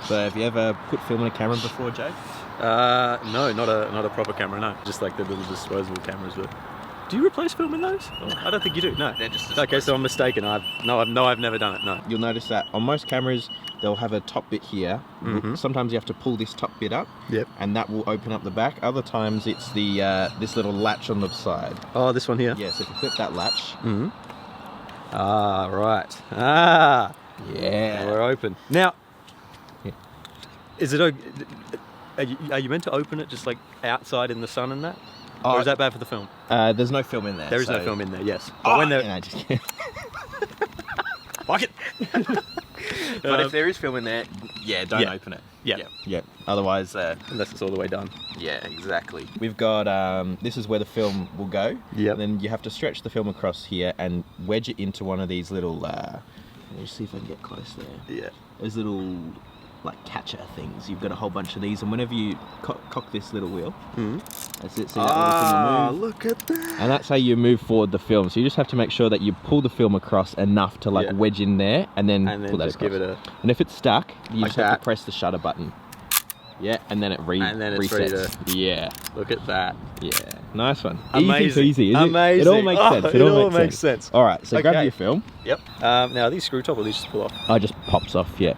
So have you ever put film in a camera before, Jay? No, not a proper camera, no. Just like the little disposable cameras. But do you replace film in those? Oh, I don't think you do, no. They're just okay, so I'm mistaken. I've never done it, no. You'll notice that on most cameras, they'll have a top bit here. Sometimes you have to pull this top bit up. Yep. And that will open up the back. Other times it's the this little latch on the side. Oh, this one here? Yeah, so if you flip that latch. Ah, right. Ah. Yeah. We're open. Now, is it are you meant to open it just like outside in the sun and that? Or is that bad for the film? There's no film in there. There is no film in there, yes. But when yeah, just fuck it. But if there is film in there, yeah, don't open it. Yeah. Otherwise, unless it's all the way done. Yeah, exactly. We've got this is where the film will go. Yeah. Then you have to stretch the film across here and wedge it into one of these little. Let me see if I can get close there. Yeah. Those little like catcher things. You've got a whole bunch of these, and whenever you cock this little wheel, that's it. See that little thing will move. Look at that! And that's how you move forward the film. So you just have to make sure that you pull the film across enough to like wedge in there, and then pull that just across. give it a. And if it's stuck, you like just have to press the shutter button. Yeah, and then it and then it's resets. ready to. Yeah. Look at that. Yeah. Nice one. Amazing. Easy peasy. Is Amazing. It all makes sense. It all makes sense. All right. So grab your film. Yep. Now are these screw top or these just pull off? Oh, it just pops off. Yeah.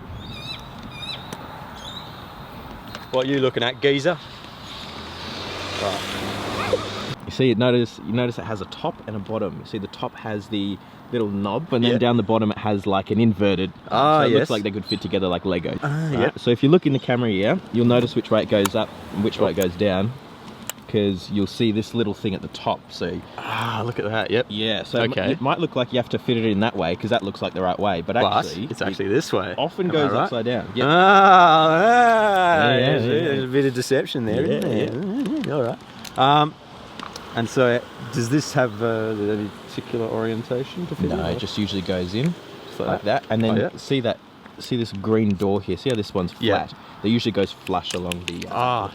What are you looking at, geezer? Right. You see, you notice it has a top and a bottom. You see, the top has the little knob, and then down the bottom it has like an inverted. So it looks like they could fit together like Lego. Right? So if you look in the camera here, you'll notice which way it goes up and which way it goes down, because you'll see this little thing at the top. So look at that. Yep. Yeah. So it might look like you have to fit it in that way because that looks like the right way, but actually it's actually this way. Often goes upside down. Yep. There's a bit of deception there, isn't there? All right. And so, does this have any particular orientation to fit in? No, it just usually goes in like that, and then see this green door here. See how this one's flat? It usually goes flush along the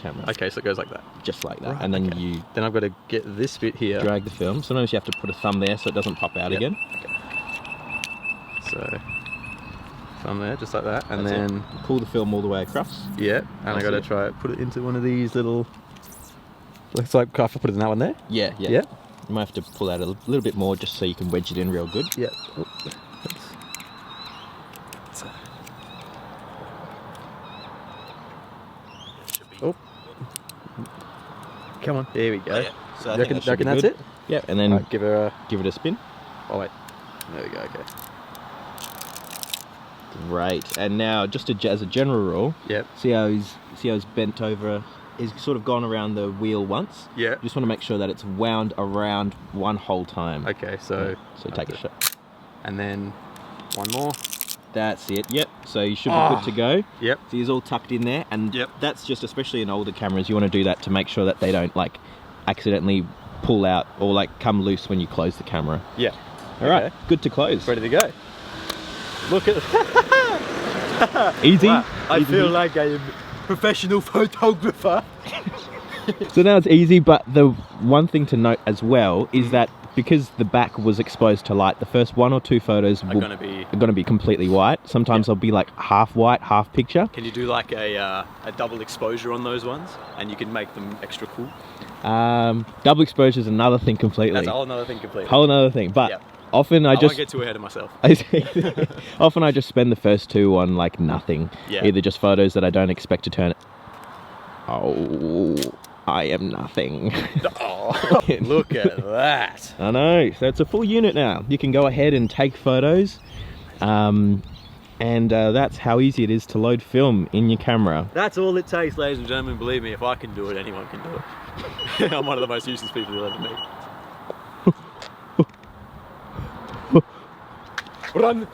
camera. Okay, so it goes like that. Just like that, and then Then I've got to get this bit here. Drag the film. Sometimes you have to put a thumb there so it doesn't pop out again. Okay. So, thumb there, just like that, and That's then it. Pull the film all the way across. Yeah, and I got to try put it into one of these little. Looks like I have to put it in that one there. Yeah. You might have to pull out a little bit more just so you can wedge it in real good. Yeah. Oh. Come on. There we go. Yeah. So I reckon that's it? Yeah, and then give it a spin. Oh wait. There we go, okay. Great. And now just as a general rule, see how he's bent over. He's sort of gone around the wheel once. Yeah. You just want to make sure that it's wound around one whole time. Okay, so take a shot. And then one more. That's it. Yep. So you should be good to go. Yep. So he's all tucked in there, and that's just especially in older cameras. You want to do that to make sure that they don't like accidentally pull out or like come loose when you close the camera. Yeah. All right. Good to close. Ready to go. Look at. Easy. Wow. I feel like I am professional photographer. So now it's easy, but the one thing to note as well is that because the back was exposed to light, the first 1 or 2 photos are going to be completely white. Sometimes they'll be like half white, half picture. Can you do like a double exposure on those ones, and you can make them extra cool? Double exposure is another thing completely. That's a whole other thing completely. Whole other thing, but often I won't get too ahead of myself. Often I just spend the first 2 on like nothing. Either just photos that I don't expect to turn. Oh, I am nothing. Oh, look at that. I know. So it's a full unit now. You can go ahead and take photos. And that's how easy it is to load film in your camera. That's all it takes, ladies and gentlemen. Believe me, if I can do it, anyone can do it. I'm one of the most useless people you'll ever meet. Run!